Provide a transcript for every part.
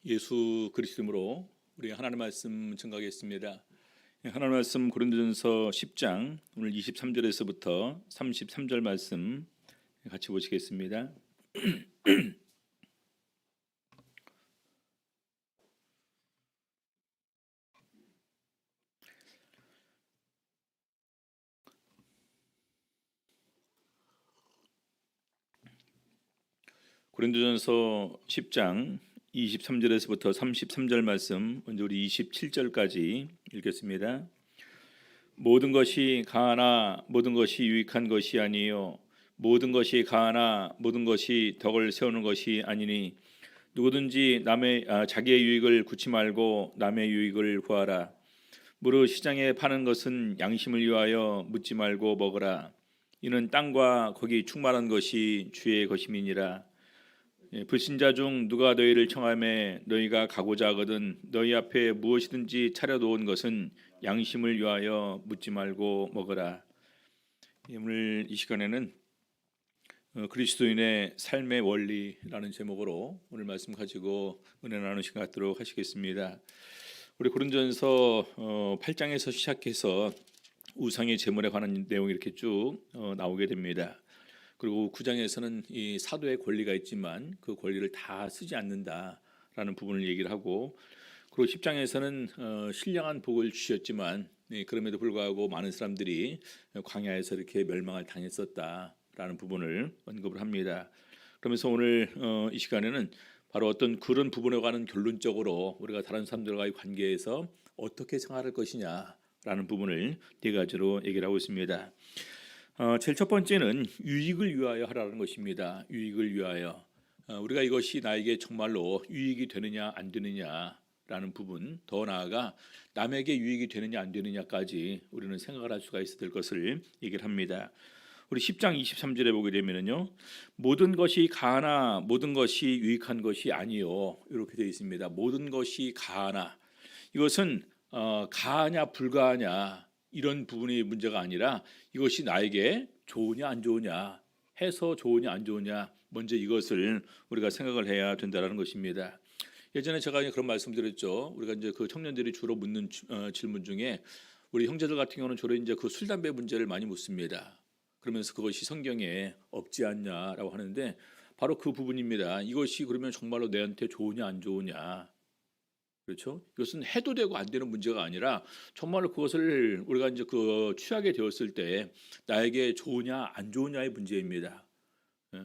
예수 그리스도 이름으로 우리 하나님 말씀 증거하겠습니다. 하나님 말씀 고린도전서 10장 오늘 23절에서부터 33절 말씀 같이 보시겠습니다. 고린도전서 10장 23절에서부터 33절 말씀 먼저 우리 27절까지 읽겠습니다. 모든 것이 가하나 모든 것이 유익한 것이 아니요 모든 것이 가하나 모든 것이 덕을 세우는 것이 아니니 누구든지 자기의 유익을 구치 말고 남의 유익을 구하라. 무릇 시장에 파는 것은 양심을 위하여 묻지 말고 먹으라. 이는 땅과 거기 충만한 것이 주의 것임이니라. 불신자 중 누가 너희를 청하매 너희가 가고자 하거든 너희 앞에 무엇이든지 차려놓은 것은 양심을 위하여 묻지 말고 먹으라. 오늘 이 시간에는 그리스도인의 삶의 원리라는 제목으로 오늘 말씀 가지고 은혜 나누는 시간 갖도록 하시겠습니다. 우리 고린도전서 8장에서 시작해서 우상의 제물에 관한 내용이 이렇게 쭉 나오게 됩니다. 그리고 9장에서는 이 사도의 권리가 있지만 그 권리를 다 쓰지 않는다라는 부분을 얘기를 하고, 그리고 10장에서는 신령한 복을 주셨지만 그럼에도 불구하고 많은 사람들이 광야에서 이렇게 멸망을 당했었다라는 부분을 언급을 합니다. 그러면서 오늘 이 시간에는 바로 어떤 그런 부분에 관한 결론적으로 우리가 다른 사람들과의 관계에서 어떻게 생활할 것이냐라는 부분을 네 가지로 얘기를 하고 있습니다. 제일 첫 번째는 유익을 위하여 하라는 것입니다. 유익을 위하여. 우리가 이것이 나에게 정말로 유익이 되느냐 안 되느냐라는 부분, 더 나아가 남에게 유익이 되느냐 안 되느냐까지 우리는 생각을 할 수가 있어야 될 것을 얘기를 합니다. 우리 10장 23절에 보게 되면요, 모든 것이 가하나 모든 것이 유익한 것이 아니요, 이렇게 되어 있습니다. 모든 것이 가하나, 이것은 가하냐 불가하냐 이런 부분이 문제가 아니라 이것이 나에게 좋으냐 안 좋으냐, 해서 좋으냐 안 좋으냐, 먼저 이것을 우리가 생각을 해야 된다는 것입니다. 예전에 제가 그런 말씀드렸죠. 우리가 이제 그 청년들이 주로 묻는 질문 중에 우리 형제들 같은 경우는 주로 이제 그 술 담배 문제를 많이 묻습니다. 그러면서 그것이 성경에 없지 않냐라고 하는데 바로 그 부분입니다. 이것이 그러면 정말로 내한테 좋으냐 안 좋으냐, 그렇죠? 이것은 해도 되고 안 되는 문제가 아니라 정말로 그것을 우리가 이제 그 취하게 되었을 때 나에게 좋으냐 안 좋으냐의 문제입니다. 예?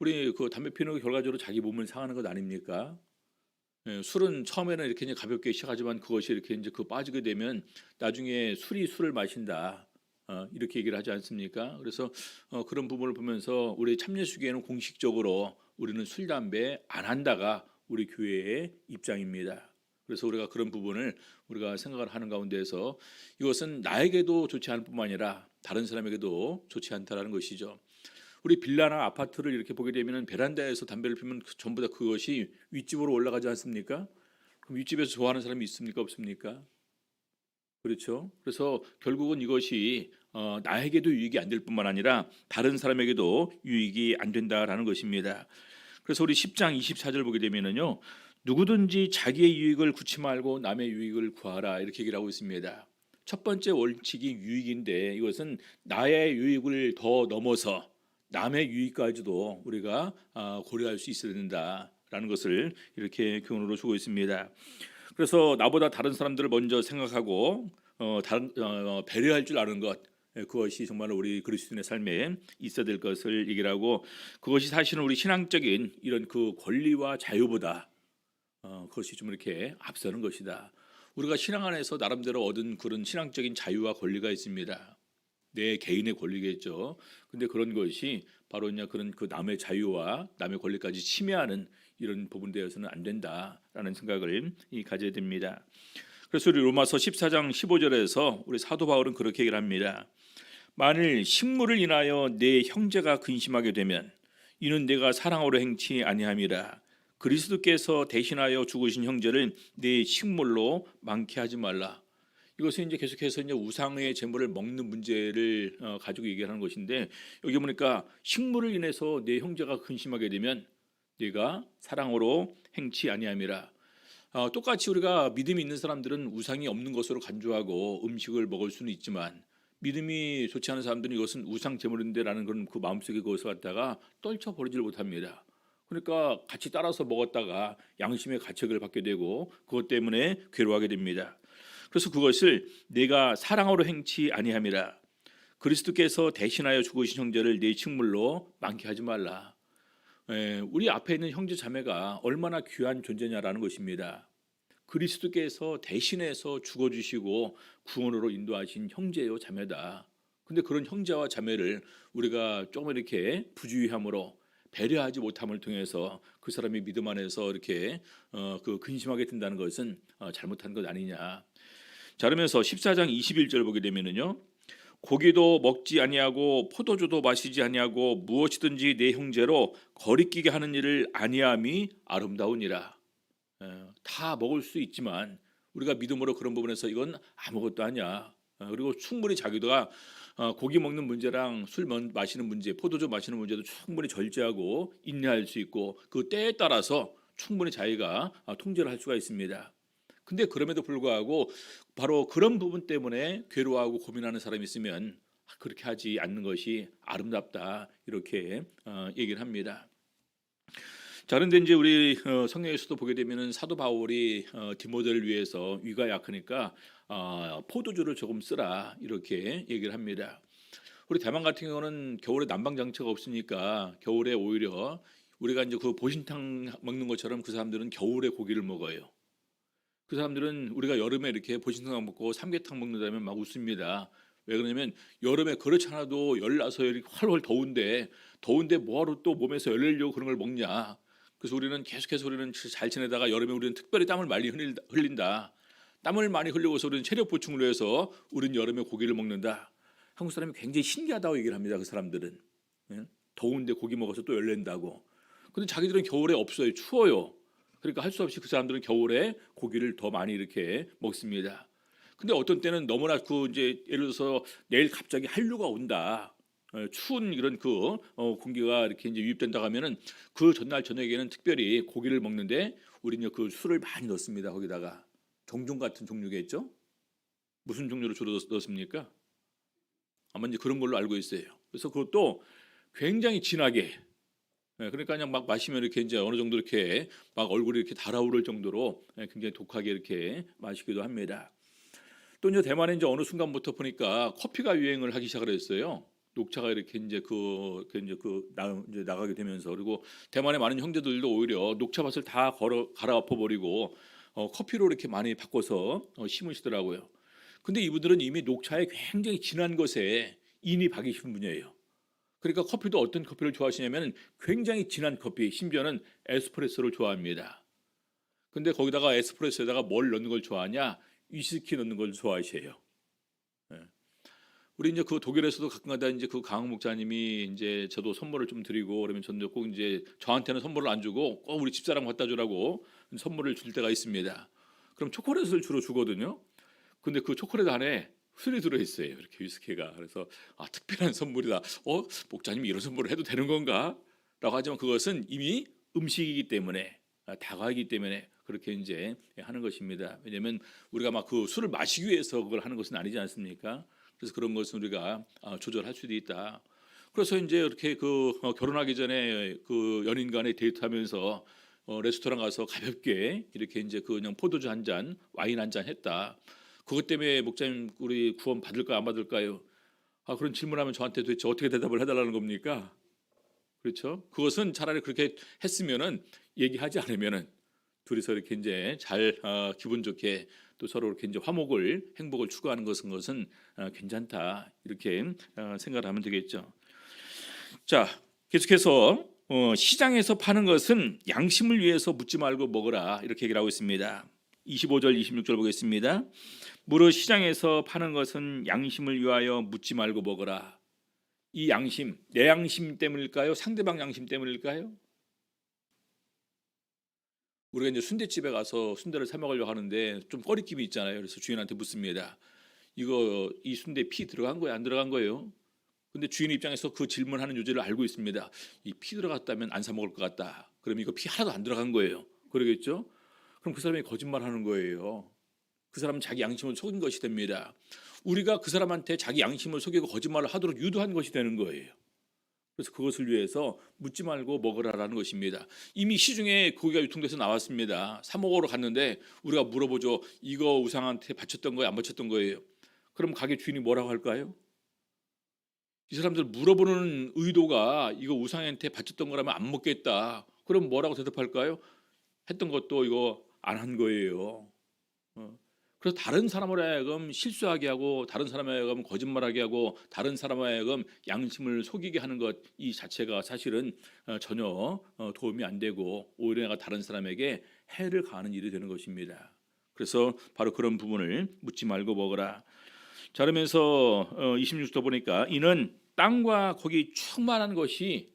우리 그 담배 피우는 거 결과적으로 자기 몸을 상하는 것 아닙니까? 예, 술은 처음에는 이렇게 이제 가볍게 시작하지만 그것이 이렇게 이제 그 빠지게 되면 나중에 술이 술을 마신다. 이렇게 얘기를 하지 않습니까? 그래서 그런 부분을 보면서 우리 참여수교회는 공식적으로 우리는 술 담배 안 한다가 우리 교회의 입장입니다. 그래서 우리가 그런 부분을 우리가 생각을 하는 가운데에서 이것은 나에게도 좋지 않을 뿐만 아니라 다른 사람에게도 좋지 않다라는 것이죠. 우리 빌라나 아파트를 이렇게 보게 되면 베란다에서 담배를 피우면 전부 다 그것이 윗집으로 올라가지 않습니까? 그럼 윗집에서 좋아하는 사람이 있습니까 없습니까? 그렇죠. 그래서 결국은 이것이 나에게도 유익이 안 될 뿐만 아니라 다른 사람에게도 유익이 안 된다라는 것입니다. 그래서 우리 10장 24절 보게 되면은요, 누구든지 자기의 유익을 구치 말고 남의 유익을 구하라, 이렇게 얘기를 하고 있습니다. 첫 번째 원칙이 유익인데 이것은 나의 유익을 더 넘어서 남의 유익까지도 우리가 고려할 수 있어야 된다라는 것을 이렇게 교훈으로 주고 있습니다. 그래서 나보다 다른 사람들을 먼저 생각하고 배려할 줄 아는 것, 그것이 정말 우리 그리스도인의 삶에 있어야 될 것을 얘기를 하고, 그것이 사실은 우리 신앙적인 이런 그 권리와 자유보다 그것이 좀 이렇게 앞서는 것이다. 우리가 신앙 안에서 나름대로 얻은 그런 신앙적인 자유와 권리가 있습니다. 내 개인의 권리겠죠. 근데 그런 것이 바로 그냥 그런 그 남의 자유와 남의 권리까지 침해하는 이런 부분 되어서는 안 된다라는 생각을 가져야 됩니다. 그래서 우리 로마서 14장 15절에서 우리 사도 바울은 그렇게 얘기를 합니다. 만일 식물을 인하여 내 형제가 근심하게 되면 이는 내가 사랑으로 행치 아니함이라. 그리스도께서 대신하여 죽으신 형제를 내 식물로 많게 하지 말라. 이것은 이제 계속해서 이제 우상의 제물을 먹는 문제를 가지고 얘기하는 것인데, 여기 보니까 식물을 인해서 내 형제가 근심하게 되면 네가 사랑으로 행치 아니함이라. 똑같이 우리가 믿음이 있는 사람들은 우상이 없는 것으로 간주하고 음식을 먹을 수는 있지만 믿음이 좋지 않은 사람들은 이것은 우상 제물인데라는 그런 그 마음속에 그것을 갖다가 떨쳐버리질 못합니다. 그러니까 같이 따라서 먹었다가 양심의 가책을 받게 되고 그것 때문에 괴로워하게 됩니다. 그래서 그것을 내가 사랑으로 행치 아니함이라. 그리스도께서 대신하여 죽으신 형제를 내 식물로 많게 하지 말라. 우리 앞에 있는 형제 자매가 얼마나 귀한 존재냐라는 것입니다. 그리스도께서 대신해서 죽어주시고 구원으로 인도하신 형제요 자매다. 근데 그런 형제와 자매를 우리가 조금 이렇게 부주의함으로 배려하지 못함을 통해서 그 사람이 믿음 안에서 이렇게 그 근심하게 된다는 것은 잘못한 것 아니냐. 자, 그러면서 14장 21절 보게 되면은요. 고기도 먹지 아니하고 포도주도 마시지 아니하고 무엇이든지 내 형제로 거리끼게 하는 일을 아니함이 아름다우니라. 다 먹을 수 있지만 우리가 믿음으로 그런 부분에서 이건 아무것도 아니야. 그리고 충분히 자기가 고기 먹는 문제랑 술 마시는 문제, 포도주 마시는 문제도 충분히 절제하고 인내할 수 있고 그 때에 따라서 충분히 자기가 통제를 할 수가 있습니다. 근데 그럼에도 불구하고 바로 그런 부분 때문에 괴로워하고 고민하는 사람이 있으면 그렇게 하지 않는 것이 아름답다 이렇게 얘기를 합니다. 자, 그런데 이제 우리 성경에서도 보게 되면은 사도 바울이 디모데를 위해서 위가 약하니까 포도주를 조금 쓰라 이렇게 얘기를 합니다. 우리 대만 같은 경우는 겨울에 난방 장치가 없으니까 겨울에 오히려 우리가 이제 그 보신탕 먹는 것처럼 그 사람들은 겨울에 고기를 먹어요. 그 사람들은 우리가 여름에 이렇게 보신탕 먹고 삼계탕 먹는다면 막 웃습니다. 왜 그러냐면 여름에 그렇지 않아도 열나서 이렇게 활활 더운데 뭐하러 또 몸에서 열 내려고 그런 걸 먹냐. 그래서 우리는 계속해서 우리는 잘 지내다가 여름에 우리는 특별히 땀을 많이 흘린다. 땀을 많이 흘리고서 우리는 체력 보충을 위해서 우리는 여름에 고기를 먹는다. 한국 사람이 굉장히 신기하다고 얘기를 합니다. 그 사람들은. 더운데 고기 먹어서 또 열낸다고. 근데 자기들은 겨울에 없어요. 추워요. 그러니까 할 수 없이 그 사람들은 겨울에 고기를 더 많이 이렇게 먹습니다. 근데 어떤 때는 너무나 그 이제 예를 들어서 내일 갑자기 한류가 온다. 추운 이런 그 공기가 이렇게 이제 유입된다 하면은 그 전날 저녁에는 특별히 고기를 먹는데 우리는 그 술을 많이 넣습니다. 거기다가 종종 같은 종류겠죠? 무슨 종류로 주로 넣습니까? 아마 이제 그런 걸로 알고 있어요. 그래서 그것도 굉장히 진하게 그러니까 그냥 막 마시면 이렇게 이제 어느 정도 이렇게 막 얼굴이 이렇게 달아오를 정도로 굉장히 독하게 이렇게 마시기도 합니다. 또 이제 대만에 이제 어느 순간부터 보니까 커피가 유행을 하기 시작을 했어요. 녹차가 이렇게 이제 이제 나가게 되면서 그리고 대만의 많은 형제들도 오히려 녹차 밭을 다 갈아엎어 버리고 커피로 이렇게 많이 바꿔서 심으시더라고요. 근데 이분들은 이미 녹차에 굉장히 진한 것에 인이 박이신 분이에요. 그러니까 커피도 어떤 커피를 좋아하시냐면 굉장히 진한 커피, 심지어는 에스프레소를 좋아합니다. 근데 거기다가 에스프레소에다가 뭘 넣는 걸 좋아하냐? 위스키 넣는 걸 좋아하셔요. 예. 우리 이제 그 독일에서도 가끔가다 이제 그 강흥 목사님이 이제 저도 선물을 좀 드리고 그러면 저는 꼭 이제 저한테는 선물을 안 주고 꼭 우리 집사람 갖다 주라고 선물을 줄 때가 있습니다. 그럼 초콜릿을 주로 주거든요. 근데 그 초콜릿 안에 술이 들어 있어요. 이렇게 위스키가. 그래서 특별한 선물이다. 목사님이 이런 선물을 해도 되는 건가? 라고 하지만 그것은 이미 음식이기 때문에 다가이기 때문에 그렇게 이제 하는 것입니다. 왜냐하면 우리가 막 그 술을 마시기 위해서 그걸 하는 것은 아니지 않습니까? 그래서 그런 것은 우리가 조절할 수도 있다. 그래서 이제 이렇게 결혼하기 전에 그 연인 간에 데이트하면서 레스토랑 가서 가볍게 이렇게 이제 그냥 포도주 한 잔, 와인 한 잔 했다. 그것 때문에 목사님 우리 구원 받을까 안 받을까요? 그런 질문하면 저한테 도대체 어떻게 대답을 해달라는 겁니까? 그렇죠? 그것은 차라리 그렇게 했으면은 얘기하지 않으면은 둘이서 이렇게 이제 잘 기분 좋게 또 서로 이렇게 이제 행복을 추구하는 것은 괜찮다 이렇게 생각을 하면 되겠죠. 자, 계속해서 시장에서 파는 것은 양심을 위해서 묻지 말고 먹으라 이렇게 얘기를 하고 있습니다. 25절 26절 보겠습니다. 무릇 시장에서 파는 것은 양심을 위하여 묻지 말고 먹으라. 이 양심, 내 양심 때문일까요? 상대방 양심 때문일까요? 우리가 이제 순대집에 가서 순대를 사 먹으려고 하는데 좀 꺼리낌이 있잖아요. 그래서 주인한테 묻습니다. 이 순대 피 들어간 거예요? 안 들어간 거예요? 근데 주인 입장에서 그 질문하는 요지를 알고 있습니다. 이 피 들어갔다면 안 사 먹을 것 같다. 그럼 이거 피 하나도 안 들어간 거예요. 그러겠죠? 그럼 그 사람이 거짓말하는 거예요. 그 사람은 자기 양심을 속인 것이 됩니다. 우리가 그 사람한테 자기 양심을 속이고 거짓말을 하도록 유도한 것이 되는 거예요. 그래서 그것을 위해서 묻지 말고 먹으라라는 것입니다. 이미 시중에 고기가 유통돼서 나왔습니다. 사 먹으러 갔는데 우리가 물어보죠. 이거 우상한테 바쳤던 거예요? 안 바쳤던 거예요? 그럼 가게 주인이 뭐라고 할까요? 이 사람들 물어보는 의도가 이거 우상한테 바쳤던 거라면 안 먹겠다. 그럼 뭐라고 대답할까요? 했던 것도 이거 안 한 거예요. 그래서 다른 사람으로 하여금 실수하게 하고 다른 사람에 하여금 거짓말하게 하고 다른 사람에 하여금 양심을 속이게 하는 것 이 자체가 사실은 전혀 도움이 안 되고 오히려 내가 다른 사람에게 해를 가하는 일이 되는 것입니다. 그래서 바로 그런 부분을 묻지 말고 먹으라. 자, 그러면서 26절 보니까 이는 땅과 거기 충만한 것이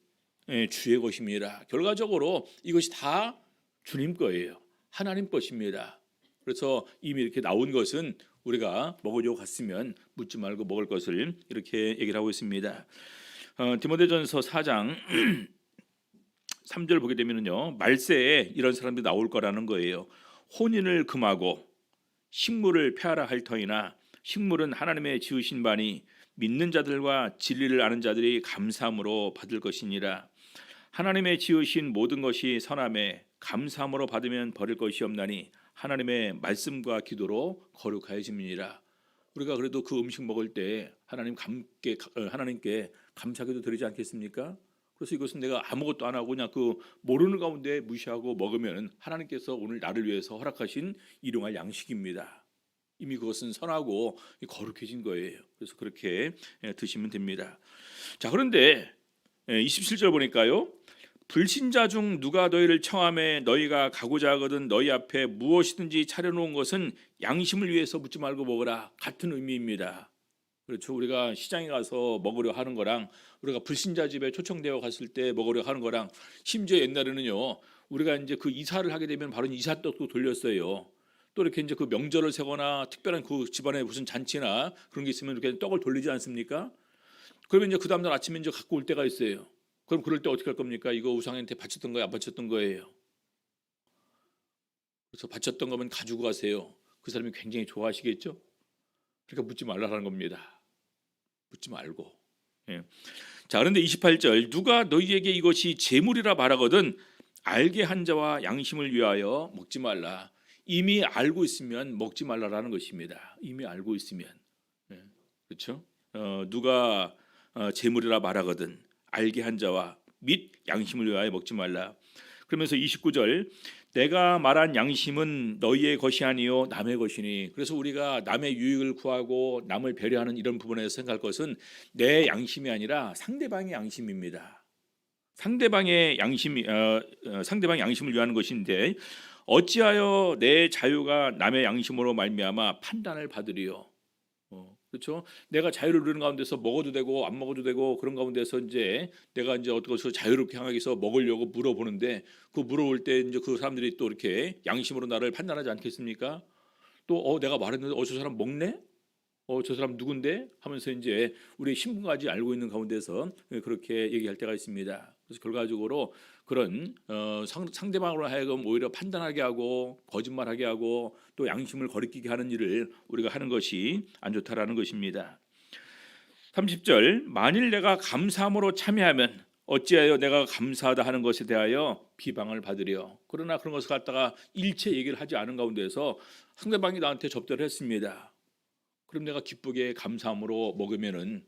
주의 것입니다. 결과적으로 이것이 다 주님 거예요. 하나님 것입니다. 그래서 이미 이렇게 나온 것은 우리가 먹으려고 갔으면 묻지 말고 먹을 것을 이렇게 얘기를 하고 있습니다. 디모데전서 4장 3절 보게 되면요, 말세에 이런 사람들이 나올 거라는 거예요. 혼인을 금하고 식물을 폐하라 할 터이나 식물은 하나님의 지으신 바니 믿는 자들과 진리를 아는 자들이 감사함으로 받을 것이니라. 하나님의 지으신 모든 것이 선함에 감사함으로 받으면 버릴 것이 없나니 하나님의 말씀과 기도로 거룩하여짐이니라. 우리가 그래도 그 음식 먹을 때 하나님께 감사기도 드리지 않겠습니까? 그래서 이것은 내가 아무것도 안 하고 그냥 그 모르는 가운데 무시하고 먹으면 하나님께서 오늘 나를 위해서 허락하신 일용할 양식입니다. 이미 그것은 선하고 거룩해진 거예요. 그래서 그렇게 드시면 됩니다. 자, 그런데 27절 보니까요, 불신자 중 누가 너희를 청함에 너희가 가고자 하거든 너희 앞에 무엇이든지 차려놓은 것은 양심을 위해서 묻지 말고 먹으라. 같은 의미입니다. 그렇죠. 우리가 시장에 가서 먹으려 하는 거랑 우리가 불신자 집에 초청되어 갔을 때 먹으려 하는 거랑, 심지어 옛날에는요, 우리가 이제 그 이사를 하게 되면 바로 이사떡도 돌렸어요. 또 이렇게 이제 그 명절을 세거나 특별한 그 집안에 무슨 잔치나 그런 게 있으면 이렇게 떡을 돌리지 않습니까? 그러면 이제 그 다음날 아침에 이제 갖고 올 때가 있어요. 그럼 그럴 때 어떻게 할 겁니까? 이거 우상한테 바쳤던 거예요, 안 바쳤던 거예요? 그래서 바쳤던 거면 가지고 가세요. 그 사람이 굉장히 좋아하시겠죠? 그러니까 묻지 말라는 겁니다. 묻지 말고. 예. 자, 그런데 28절, 누가 너희에게 이것이 재물이라 말하거든 알게 한 자와 양심을 위하여 먹지 말라. 이미 알고 있으면 먹지 말라라는 것입니다. 이미 알고 있으면. 예. 그렇죠? 누가 재물이라 말하거든 알게 한 자와 및 양심을 위하여 먹지 말라. 그러면서 29절, 내가 말한 양심은 너희의 것이 아니요 남의 것이니. 그래서 우리가 남의 유익을 구하고 남을 배려하는 이런 부분에서 생각할 것은 내 양심이 아니라 상대방의 양심입니다. 상대방의 양심을 위하는 것인데 어찌하여 내 자유가 남의 양심으로 말미암아 판단을 받으리요. 그렇죠? 내가 자유를 누리는 가운데서 먹어도 되고 안 먹어도 되고 그런 가운데서 이제 내가 이제 어떻게 자유롭게 향하기 위해서 먹으려고 물어보는데, 그 물어볼 때 이제 그 사람들이 또 이렇게 양심으로 나를 판단하지 않겠습니까? 또 내가 말했는데 저 사람 먹네? 저 사람 누군데? 하면서 이제 우리 신분까지 알고 있는 가운데서 그렇게 얘기할 때가 있습니다. 그래서 결과적으로 그런 상대방으로 하여금 오히려 판단하게 하고 거짓말하게 하고 또 양심을 거리끼게 하는 일을 우리가 하는 것이 안 좋다라는 것입니다. 30절, 만일 내가 감사함으로 참여하면 어찌하여 내가 감사하다 하는 것에 대하여 비방을 받으려. 그러나 그런 것을 갖다가 일체 얘기를 하지 않은 가운데서 상대방이 나한테 접대를 했습니다. 그럼 내가 기쁘게 감사함으로 먹으면은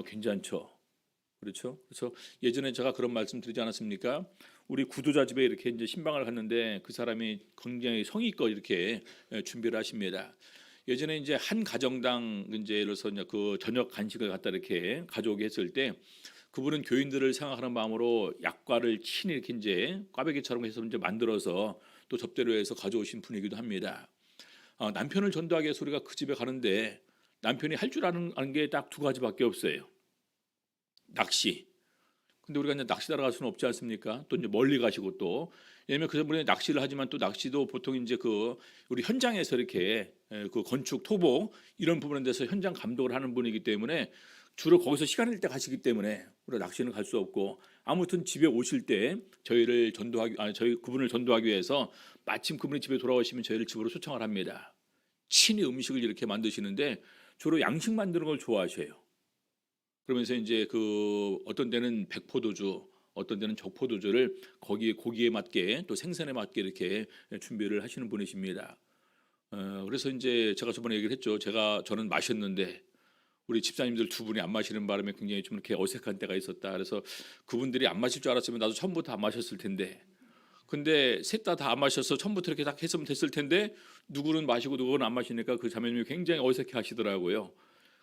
괜찮죠. 그렇죠? 그래서 예전에 제가 그런 말씀 드리지 않았습니까? 우리 구도자 집에 이렇게 이제 신방을 갔는데 그 사람이 굉장히 성의껏 이렇게 준비를 하십니다. 예전에 이제 한 가정당 이제 예를 들어서 이제 그 저녁 간식을 갖다 이렇게 가져오게 했을 때 그분은 교인들을 생각하는 마음으로 약과를 친히 이렇게 이제 꽈배기처럼 해서 이제 만들어서 또 접대로 해서 가져오신 분이기도 합니다. 남편을 전도하기 위해서 우리가 그 집에 가는데 남편이 할 줄 아는 게 딱 두 가지밖에 없어요. 낚시. 근데 우리가 이제 낚시하러 갈 수는 없지 않습니까? 또 이제 멀리 가시고 또 왜냐면 그분이 낚시를 하지만 또 낚시도 보통 이제 그 우리 현장에서 이렇게 그 건축 토목 이런 부분에 대해서 현장 감독을 하는 분이기 때문에 주로 거기서 시간 낼 때 가시기 때문에 우리가 낚시는 갈 수 없고, 아무튼 집에 오실 때 저희를 전도하기, 저희 그분을 전도하기 위해서 마침 그분이 집에 돌아오시면 저희를 집으로 초청을 합니다. 친히 음식을 이렇게 만드시는데 주로 양식 만드는 걸 좋아하셔요. 그러면서 이제 그 어떤 때는 백포도주, 어떤 때는 적포도주를 거기에 고기에 맞게 또 생선에 맞게 이렇게 준비를 하시는 분이십니다. 그래서 이제 제가 저번에 얘기를 했죠. 저는 마셨는데 우리 집사님들 두 분이 안 마시는 바람에 굉장히 좀 이렇게 어색한 때가 있었다. 그래서 그분들이 안 마실 줄 알았으면 나도 처음부터 안 마셨을 텐데, 근데 셋 다 안 마셔서 처음부터 이렇게 딱 했으면 됐을 텐데 누구는 마시고 누구는 안 마시니까 그 자매님이 굉장히 어색해 하시더라고요.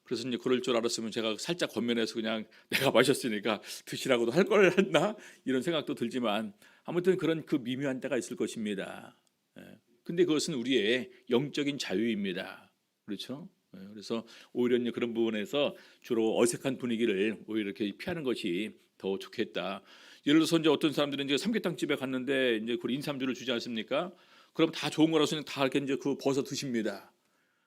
그래서 이제 그럴 줄 알았으면 제가 살짝 권면해서 그냥 내가 마셨으니까 드시라고도 할 걸 했나 이런 생각도 들지만, 아무튼 그런 그 미묘한 때가 있을 것입니다. 근데 그것은 우리의 영적인 자유입니다. 그렇죠? 그래서 오히려 이제 그런 부분에서 주로 어색한 분위기를 오히려 이렇게 피하는 것이 더 좋겠다. 예를 들어서 이제 어떤 사람들은 이제 삼계탕 집에 갔는데 이제 그 인삼주를 주지 않습니까? 그럼 다 좋은 거라서 다 이렇게 이제 그 버서 드십니다.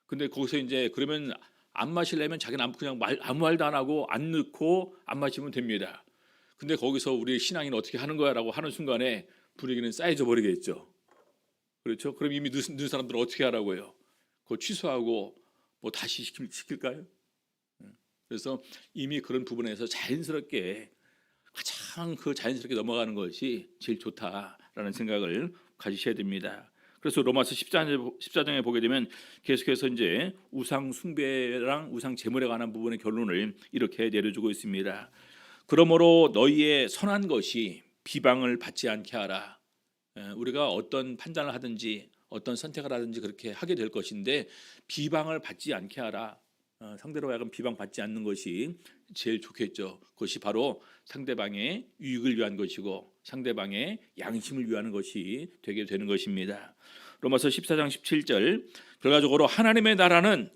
근데 거기서 이제 그러면 안 마시려면 자기는 그냥 아무 말도 안 하고 안 넣고 안 마시면 됩니다. 근데 거기서 우리 신앙인은 어떻게 하는 거야라고 하는 순간에 분위기는 쌓여져 버리겠죠. 그렇죠? 그럼 이미 늦은 사람들은 어떻게 하라고요? 그거 취소하고 뭐 다시 시킬까요? 그래서 이미 그런 부분에서 자연스럽게 가장 그 자연스럽게 넘어가는 것이 제일 좋다라는 생각을 가지셔야 됩니다. 그래서 로마서 14장에 보게 되면 계속해서 이제 우상 숭배랑 우상 제물에 관한 부분의 결론을 이렇게 내려주고 있습니다. 그러므로 너희의 선한 것이 비방을 받지 않게 하라. 우리가 어떤 판단을 하든지 어떤 선택을 하든지 그렇게 하게 될 것인데 비방을 받지 않게 하라. 상대로 하여금 비방받지 않는 것이 제일 좋겠죠. 그것이 바로 상대방의 유익을 위한 것이고 상대방의 양심을 위하는 것이 되게 되는 것입니다. 로마서 14장 17절, 결과적으로 하나님의 나라는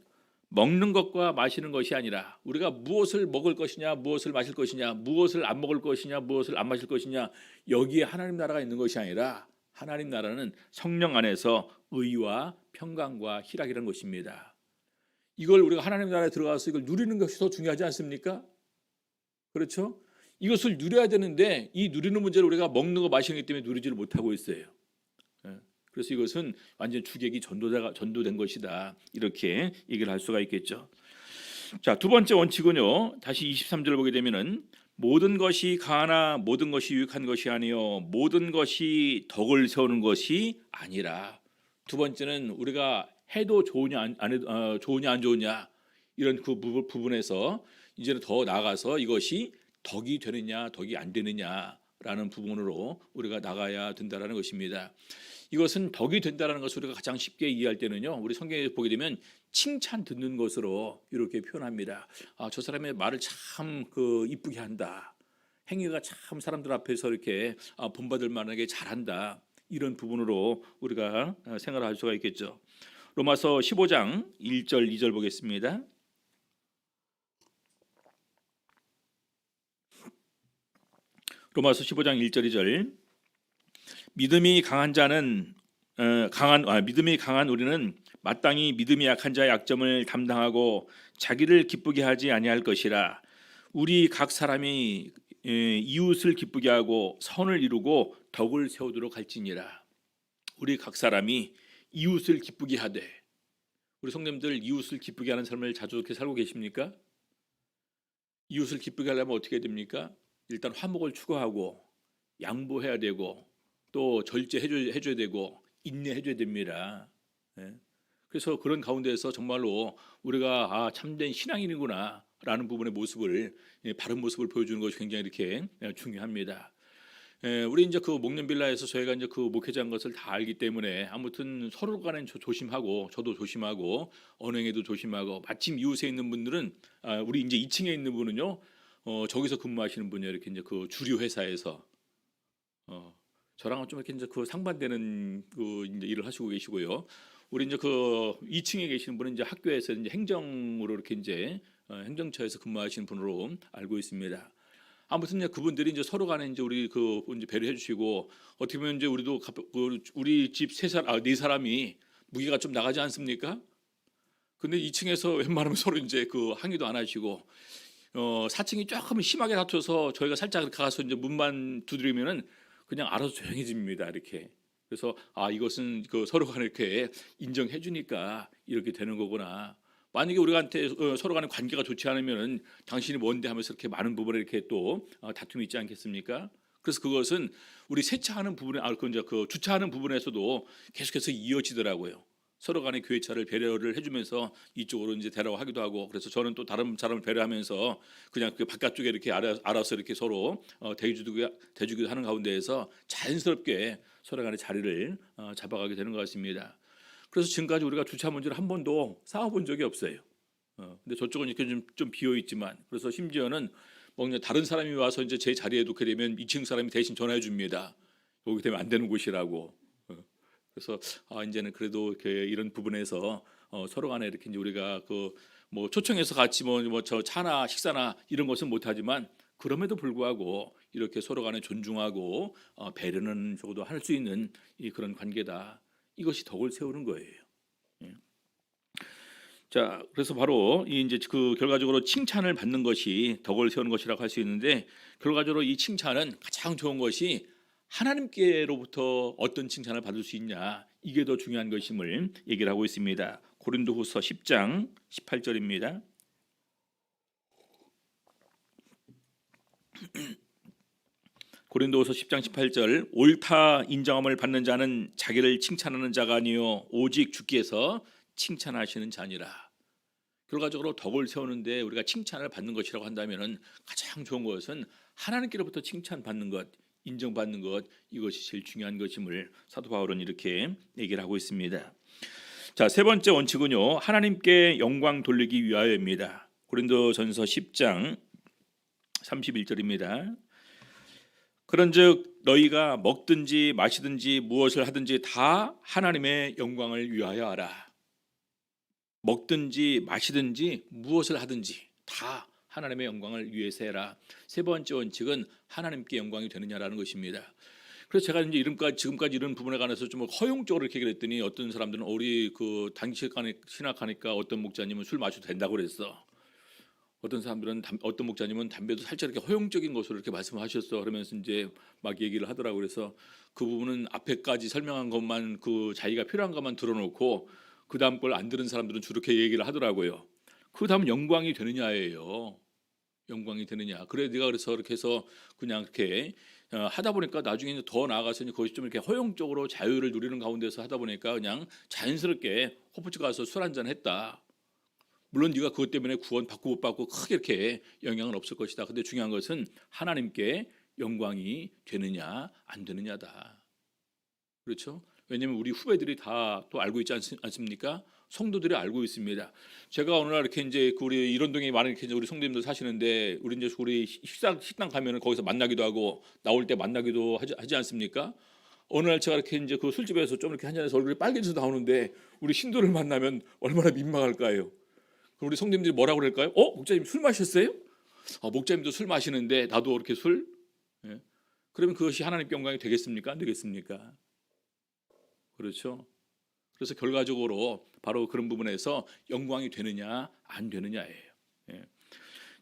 먹는 것과 마시는 것이 아니라, 우리가 무엇을 먹을 것이냐, 무엇을 마실 것이냐, 무엇을 안 먹을 것이냐, 무엇을 안 마실 것이냐, 여기에 하나님 나라가 있는 것이 아니라 하나님 나라는 성령 안에서 의와 평강과 희락이라는 것입니다. 이걸 우리가 하나님 나라에 들어가서 이걸 누리는 것이 더 중요하지 않습니까? 그렇죠? 이것을 누려야 되는데 이 누리는 문제를 우리가 먹는 거 마시는 것 때문에 누리지를 못하고 있어요. 그래서 이것은 완전 주객이 전도된 것이다, 이렇게 얘기를 할 수가 있겠죠. 자, 두 번째 원칙은요, 다시 23절을 보게 되면은 모든 것이 가하나 모든 것이 유익한 것이 아니요 모든 것이 덕을 세우는 것이 아니라. 두 번째는 우리가 해도 좋으냐 안 해도 좋으냐 안 좋으냐 이런 그 부분에서 이제는 더 나아가서 이것이 덕이 되느냐 덕이 안 되느냐라는 부분으로 우리가 나가야 된다라는 것입니다. 이것은 덕이 된다라는 것을 우리가 가장 쉽게 이해할 때는요, 우리 성경에 보게 되면 칭찬 듣는 것으로 이렇게 표현합니다. 저 사람의 말을 참 이쁘게 한다. 행위가 참 사람들 앞에서 이렇게 본받을 만하게 잘한다. 이런 부분으로 우리가 생각을 할 수가 있겠죠. 로마서 15장 1절 2절 보겠습니다. 로마서 15장 1절 2절. 믿음이 강한 우리는 마땅히 믿음이 약한 자의 약점을 담당하고 자기를 기쁘게 하지 아니할 것이라. 우리 각 사람이 이웃을 기쁘게 하고 선을 이루고 덕을 세우도록 할지니라. 우리 각 사람이 이웃을 기쁘게 하되, 우리 성도님들 이웃을 기쁘게 하는 삶을 자주 이렇게 살고 계십니까? 이웃을 기쁘게 하려면 어떻게 됩니까? 일단 화목을 추구하고 양보해야 되고 또 절제해줘야 되고 인내해줘야 됩니다. 그래서 그런 가운데서 정말로 우리가 참된 신앙인이구나 라는 부분의 모습을, 바른 모습을 보여주는 것이 굉장히 이렇게 중요합니다. 우리 이제 그 목련빌라에서 저희가 이제 그 목회자인 것을 다 알기 때문에 아무튼 서로 간에 조심하고, 저도 조심하고 언행에도 조심하고, 마침 이웃에 있는 분들은 우리 이제 2층에 있는 분은요, 저기서 근무하시는 분이 이렇게 이제 그 주류 회사에서 저랑은 좀 이렇게 이제 그 상반되는 이제 일을 하시고 계시고요. 우리 이제 그 2층에 계시는 분은 이제 학교에서 이제 행정으로 이렇게 이제 행정처에서 근무하시는 분으로 알고 있습니다. 아무튼 그분들이 이제 서로 간에 이제 우리 이제 배려해 주시고, 어떻게 보면 이제 우리도 우리 집 네 사람이 무게가 좀 나가지 않습니까? 근데 2층에서 웬만하면 서로 이제 항의도 안 하시고, 사칭이 조금 심하게 다투어서 저희가 살짝 가서 이제 문만 두드리면은 그냥 알아서 조용해집니다. 이렇게. 그래서 이것은 그 서로 간에 이렇게 인정해 주니까 이렇게 되는 거구나. 만약에 우리한테 서로 간의 관계가 좋지 않으면은 당신이 뭔데 하면서 이렇게 많은 부분에 이렇게 또 다툼이 있지 않겠습니까? 그래서 그것은 우리 세차하는 부분에 그 주차하는 부분에서도 계속해서 이어지더라고요. 서로 간의 교회차를 배려를 해주면서 이쪽으로 이제 데려가기도 하고, 그래서 저는 또 다른 사람을 배려하면서 그냥 그 바깥쪽에 이렇게 알아서 이렇게 서로 대주기도 하는 가운데에서 자연스럽게 서로 간의 자리를 잡아가게 되는 것 같습니다. 그래서 지금까지 우리가 주차 문제를 한 번도 싸워본 적이 없어요. 근데 저쪽은 이렇게 좀 비어 있지만, 그래서 심지어는 뭐 그냥 다른 사람이 와서 이제 제 자리에 놓게 되면 2층 사람이 대신 전화해 줍니다. 여기 되면 안 되는 곳이라고. 그래서 이제는 그래도 이런 부분에서 서로 간에 이렇게 이제 우리가 그 뭐 초청해서 같이 저 차나 식사나 이런 것은 못하지만, 그럼에도 불구하고 이렇게 서로 간에 존중하고 배려는 적어도 할 수 있는 그런 관계다. 이것이 덕을 세우는 거예요. 예. 자, 그래서 바로 이제 그 결과적으로 칭찬을 받는 것이 덕을 세우는 것이라고 할 수 있는데, 결과적으로 이 칭찬은 가장 좋은 것이 하나님께로부터 어떤 칭찬을 받을 수 있냐, 이게 더 중요한 것임을 얘기를 하고 있습니다. 고린도후서 10장 18절입니다. 고린도후서 10장 18절, 옳다 인정함을 받는 자는 자기를 칭찬하는 자가 아니요 오직 주께서 칭찬하시는 자니라. 결과적으로 덕을 세우는데 우리가 칭찬을 받는 것이라고 한다면은 가장 좋은 것은 하나님께로부터 칭찬받는 것, 인정받는 것, 이것이 제일 중요한 것임을 사도 바울은 이렇게 얘기를 하고 있습니다. 자, 세 번째 원칙은요, 하나님께 영광 돌리기 위하여입니다. 고린도전서 10장 31절입니다. 그런즉 너희가 먹든지 마시든지 무엇을 하든지 다 하나님의 영광을 위하여 하라. 먹든지 마시든지 무엇을 하든지 다 하나님의 영광을 위해서 해라. 세 번째 원칙은 하나님께 영광이 되느냐라는 것입니다. 그래서 제가 이제 지금까지 이런 부분에 관해서 좀 허용적으로 이렇게 얘기했더니, 어떤 사람들은 우리 그 단식간에 신학하니까 어떤 목자님은 술 마셔도 된다고 그랬어. 어떤 사람들은 어떤 목자님은 담배도 살짝 이렇게 허용적인 것으로 이렇게 말씀하셨어. 그러면서 이제 막 얘기를 하더라고. 그래서 그 부분은 앞에까지 설명한 것만, 그 자기가 필요한 것만 들어놓고 그 다음 걸 안 들은 사람들은 저렇게 얘기를 하더라고요. 그 다음 영광이 되느냐예요. 영광이 되느냐. 그래 네가 그래서 이렇게 해서 그냥 이렇게 하다 보니까 나중에 더 나아가서 거기서 좀 이렇게 허용적으로 자유를 누리는 가운데서 하다 보니까 그냥 자연스럽게 호프집 가서 술 한잔 했다. 물론 네가 그것 때문에 구원 받고 못 받고 크게 이렇게 영향은 없을 것이다. 근데 중요한 것은 하나님께 영광이 되느냐 안 되느냐다. 그렇죠? 왜냐하면 우리 후배들이 다 또 알고 있지 않습니까? 성도들이 알고 있습니다. 제가 어느 날 이렇게 이제 우리 이런동에 많은 이렇게 우리 성도님들 사시는데, 우리 이제 우리 식당 가면은 거기서 만나기도 하고 나올 때 만나기도 하지 않습니까? 어느 날 제가 이렇게 이제 그 술집에서 좀 이렇게 한잔해서 얼굴이 빨개져서 나오는데, 우리 신도를 만나면 얼마나 민망할까요? 그럼 우리 성도님들이 뭐라고 그럴까요? 목사님 술 마셨어요? 목사님도 술 마시는데 나도 이렇게 술? 예? 그러면 그것이 하나님께 영광이 되겠습니까? 안 되겠습니까? 그렇죠. 그래서 결과적으로 바로 그런 부분에서 영광이 되느냐 안 되느냐예요. 예.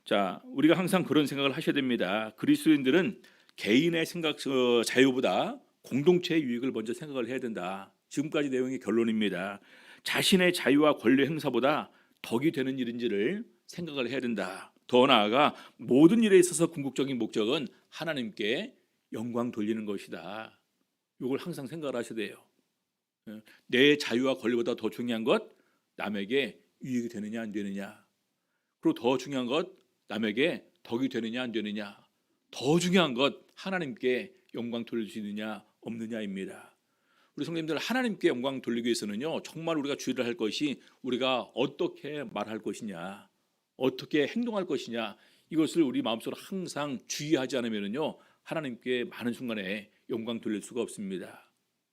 자, 우리가 항상 그런 생각을 하셔야 됩니다. 그리스도인들은 개인의 생각 자유보다 공동체의 유익을 먼저 생각을 해야 된다. 지금까지 내용의 결론입니다. 자신의 자유와 권리 행사보다 덕이 되는 일인지를 생각을 해야 된다. 더 나아가 모든 일에 있어서 궁극적인 목적은 하나님께 영광 돌리는 것이다. 이걸 항상 생각을 하셔야 돼요. 내 자유와 권리보다 더 중요한 것, 남에게 유익이 되느냐 안 되느냐. 그리고 더 중요한 것, 남에게 덕이 되느냐 안 되느냐. 더 중요한 것, 하나님께 영광 돌릴 수 있느냐 없느냐입니다. 우리 성도님들, 하나님께 영광 돌리기 위해서는요, 정말 우리가 주의를 할 것이 우리가 어떻게 말할 것이냐, 어떻게 행동할 것이냐, 이것을 우리 마음속으로 항상 주의하지 않으면요, 하나님께 많은 순간에 영광 돌릴 수가 없습니다.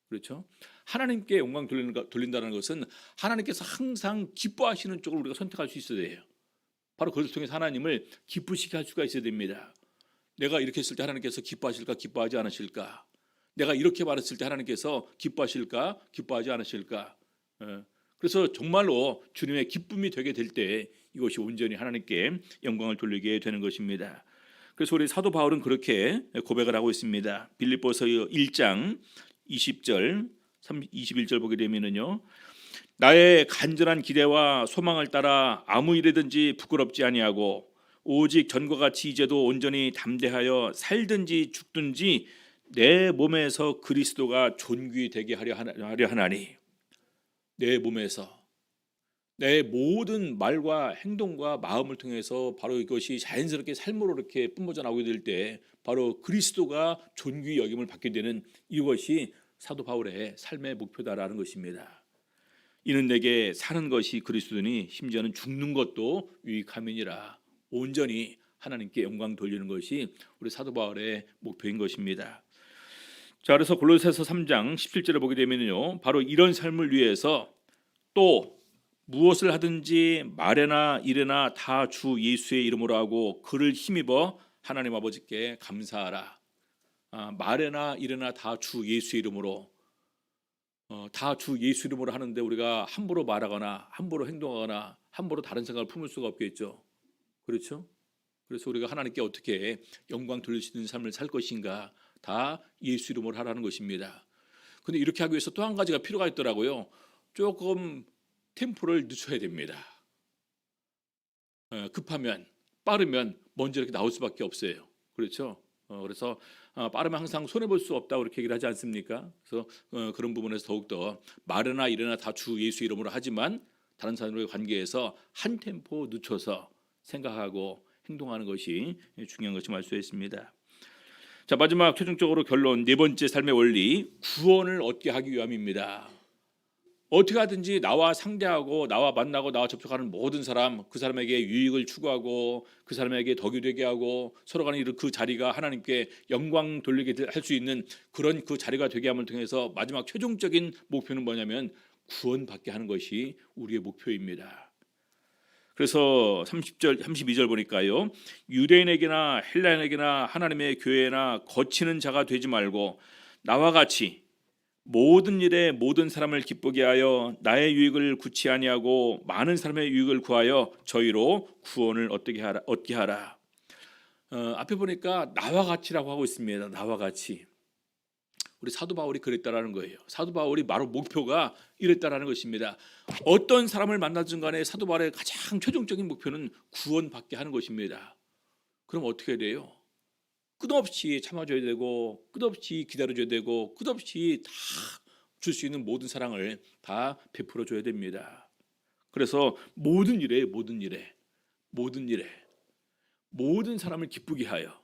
그렇죠? 하나님께 영광 돌린다는 것은 하나님께서 항상 기뻐하시는 쪽을 우리가 선택할 수 있어야 돼요. 바로 그것을 통해서 하나님을 기쁘시게 할 수가 있어야 됩니다. 내가 이렇게 했을 때 하나님께서 기뻐하실까, 기뻐하지 않으실까? 내가 이렇게 말했을 때 하나님께서 기뻐하실까, 기뻐하지 않으실까? 그래서 정말로 주님의 기쁨이 되게 될 때 이것이 온전히 하나님께 영광을 돌리게 되는 것입니다. 그래서 우리 사도 바울은 그렇게 고백을 하고 있습니다. 빌립보서 1장 20절 21절 보게 되면은요, 나의 간절한 기대와 소망을 따라 아무 일에든지 부끄럽지 아니하고 오직 전과 같이 이제도 온전히 담대하여 살든지 죽든지 내 몸에서 그리스도가 존귀되게 하려 하나니. 내 몸에서 내 모든 말과 행동과 마음을 통해서 바로 이것이 자연스럽게 삶으로 이렇게 뿜어져 나오게 될 때 바로 그리스도가 존귀 여김을 받게 되는 이것이 사도 바울의 삶의 목표다라는 것입니다. 이는 내게 사는 것이 그리스도니 심지어는 죽는 것도 유익함이니라. 온전히 하나님께 영광 돌리는 것이 우리 사도 바울의 목표인 것입니다. 자, 그래서 골로새서 3장 17절을 보게 되면요, 바로 이런 삶을 위해서 또 무엇을 하든지 말에나 일에나 다 주 예수의 이름으로 하고 그를 힘입어 하나님 아버지께 감사하라. 말에나 일에나 다 주 예수의 이름으로, 다 주 예수 이름으로 하는데 우리가 함부로 말하거나 함부로 행동하거나 함부로 다른 생각을 품을 수가 없겠죠. 그렇죠? 그래서 우리가 하나님께 어떻게 영광 돌릴 수 있는 삶을 살 것인가, 다 예수 이름으로 하라는 것입니다. 근데 이렇게 하기 위해서 또 한 가지가 필요가 있더라고요. 조금 템포를 늦춰야 됩니다. 급하면, 빠르면 먼저 이렇게 나올 수밖에 없어요. 그렇죠? 그래서 빠르면 항상 손해 볼 수 없다고 이렇게 얘기를 하지 않습니까? 그래서 그런 부분에서 더욱더 말이나 일이나 다 주 예수 이름으로 하지만 다른 사람들과의 관계에서 한 템포 늦춰서 생각하고 행동하는 것이 중요한 것이 알 수 있습니다. 자, 마지막 최종적으로 결론, 네 번째 삶의 원리, 구원을 얻게 하기 위함입니다. 어떻게 하든지 나와 상대하고 나와 만나고 나와 접촉하는 모든 사람, 그 사람에게 유익을 추구하고 그 사람에게 덕이 되게 하고 서로 간에 그 자리가 하나님께 영광 돌리게 할 수 있는 그런 그 자리가 되게 함을 통해서 마지막 최종적인 목표는 뭐냐면 구원받게 하는 것이 우리의 목표입니다. 그래서 30절, 32절 보니까요, 유대인에게나 헬라인에게나 하나님의 교회나 거치는 자가 되지 말고 나와 같이 모든 일에 모든 사람을 기쁘게 하여 나의 유익을 구치 아니하고 많은 사람의 유익을 구하여 저희로 구원을 얻게 하라. 앞에 보니까 나와 같이라고 하고 있습니다. 나와 같이. 우리 사도 바울이 그랬다라는 거예요. 사도 바울이 바로 목표가 이랬다라는 것입니다. 어떤 사람을 만나든 간에 사도 바울의 가장 최종적인 목표는 구원받게 하는 것입니다. 그럼 어떻게 돼요? 끝없이 참아줘야 되고 끝없이 기다려줘야 되고 끝없이 다 줄 수 있는 모든 사랑을 다 베풀어줘야 됩니다. 그래서 모든 일에 모든 사람을 기쁘게 하여,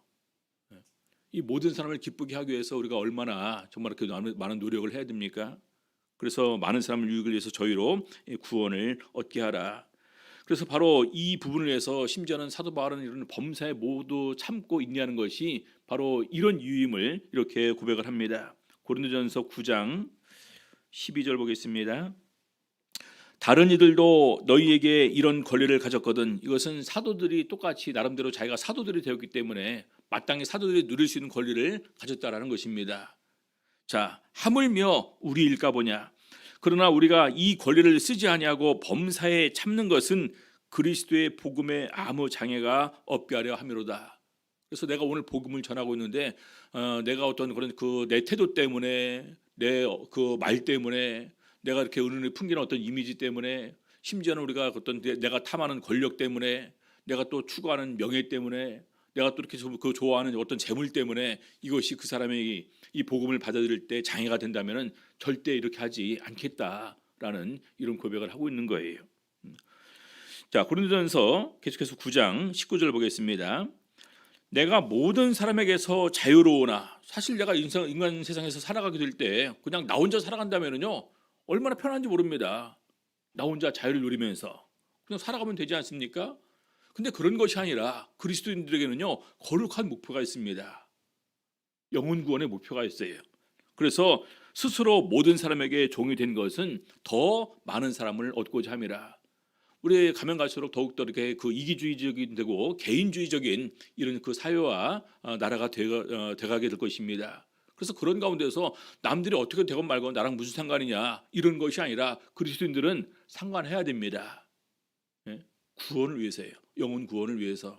이 모든 사람을 기쁘게 하기 위해서 우리가 얼마나 정말 이렇게 많은 노력을 해야 됩니까? 그래서 많은 사람을 유익을 위해서 저희로 구원을 얻게 하라. 그래서 바로 이 부분을 위해서 심지어는 사도 바울은 이런 범사에 모두 참고 인내하는 것이 바로 이런 이유임을 이렇게 고백을 합니다. 고린도전서 9장 12절 보겠습니다. 다른 이들도 너희에게 이런 권리를 가졌거든. 이것은 사도들이 똑같이 나름대로 자기가 사도들이 되었기 때문에 마땅히 사도들이 누릴 수 있는 권리를 가졌다라는 것입니다. 자, 하물며 우리일까 보냐. 그러나 우리가 이 권리를 쓰지 아니하고 범사에 참는 것은 그리스도의 복음에 아무 장애가 없게 하려 함이로다. 그래서 내가 오늘 복음을 전하고 있는데 내가 어떤 그런 그 내 태도 때문에 내 그 말 때문에 내가 이렇게 은은히 풍기는 어떤 이미지 때문에 심지어는 우리가 어떤 내가 탐하는 권력 때문에 내가 또 추구하는 명예 때문에 내가 또 이렇게 그 좋아하는 어떤 재물 때문에 이것이 그 사람의 이 복음을 받아들일 때 장애가 된다면은 절대 이렇게 하지 않겠다라는 이런 고백을 하고 있는 거예요. 자, 고린도전서 계속해서 9장 19절 보겠습니다. 내가 모든 사람에게서 자유로우나, 사실 내가 인간 세상에서 살아가게 될 때 그냥 나 혼자 살아간다면은요 얼마나 편한지 모릅니다. 나 혼자 자유를 누리면서 그냥 살아가면 되지 않습니까? 근데 그런 것이 아니라 그리스도인들에게는요 거룩한 목표가 있습니다. 영혼 구원의 목표가 있어요. 그래서 스스로 모든 사람에게 종이 된 것은 더 많은 사람을 얻고자 함이라. 우리 가면 갈수록 더욱더 이렇게 그 이기주의적인 되고 개인주의적인 이런 그 사회와 나라가 돼가게 될 것입니다. 그래서 그런 가운데서 남들이 어떻게 되건 말건 나랑 무슨 상관이냐 이런 것이 아니라 그리스도인들은 상관해야 됩니다. 구원을 위해서예요. 영혼 구원을 위해서.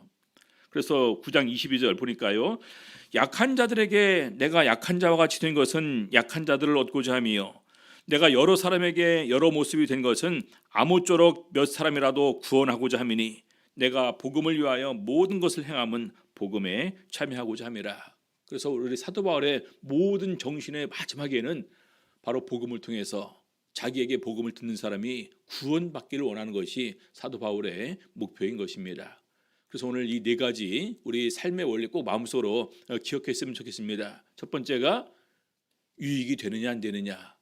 그래서 9장 22절 보니까요. 약한 자들에게 내가 약한 자와 같이 된 것은 약한 자들을 얻고자 함이요 내가 여러 사람에게 여러 모습이 된 것은 아무쪼록 몇 사람이라도 구원하고자 함이니 내가 복음을 위하여 모든 것을 행함은 복음에 참여하고자 함이라. 그래서 우리 사도 바울의 모든 정신의 마지막에는 바로 복음을 통해서 자기에게 복음을 듣는 사람이 구원받기를 원하는 것이 사도 바울의 목표인 것입니다. 그래서 오늘 이 네 가지 우리 삶의 원리 꼭 마음속으로 기억했으면 좋겠습니다. 첫 번째가 유익이 되느냐 안 되느냐,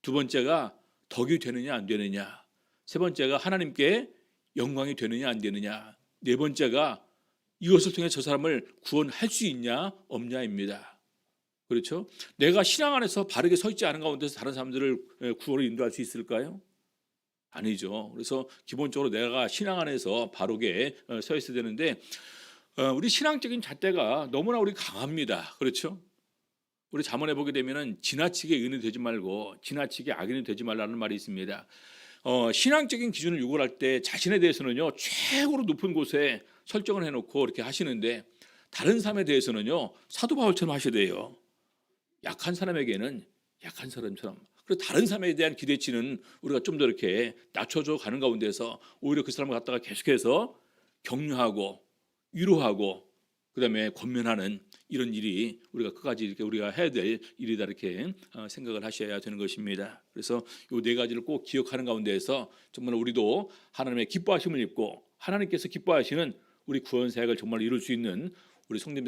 두 번째가 덕이 되느냐 안 되느냐, 세 번째가 하나님께 영광이 되느냐 안 되느냐, 네 번째가 이것을 통해 저 사람을 구원할 수 있냐 없냐입니다. 그렇죠? 내가 신앙 안에서 바르게 서 있지 않은 가운데서 다른 사람들을 구원을 인도할 수 있을까요? 아니죠. 그래서 기본적으로 내가 신앙 안에서 바르게 서 있어야 되는데 우리 신앙적인 잣대가 너무나 우리 강합니다. 그렇죠? 우리 잠언에 보게 되면은 지나치게 의인이 되지 말고 지나치게 악인이 되지 말라는 말이 있습니다. 신앙적인 기준을 요구할 때 자신에 대해서는요 최고로 높은 곳에 설정을 해놓고 이렇게 하시는데 다른 사람에 대해서는요 사도 바울처럼 하셔야 돼요. 약한 사람에게는 약한 사람처럼, 그리고 다른 사람에 대한 기대치는 우리가 좀 더 이렇게 낮춰줘 가는 가운데서 오히려 그 사람을 갖다가 계속해서 격려하고 위로하고 그다음에 권면하는 이런 일이 우리가 끝까지 이렇게 우리가 해야 될 일이다 이렇게 생각을 하셔야 되는 것입니다. 그래서 이 네 가지를 꼭 기억하는 가운데에서 정말 우리도 하나님의 기뻐하심을 입고 하나님께서 기뻐하시는 우리 구원 사역을 정말 이룰 수 있는 우리 성도님들의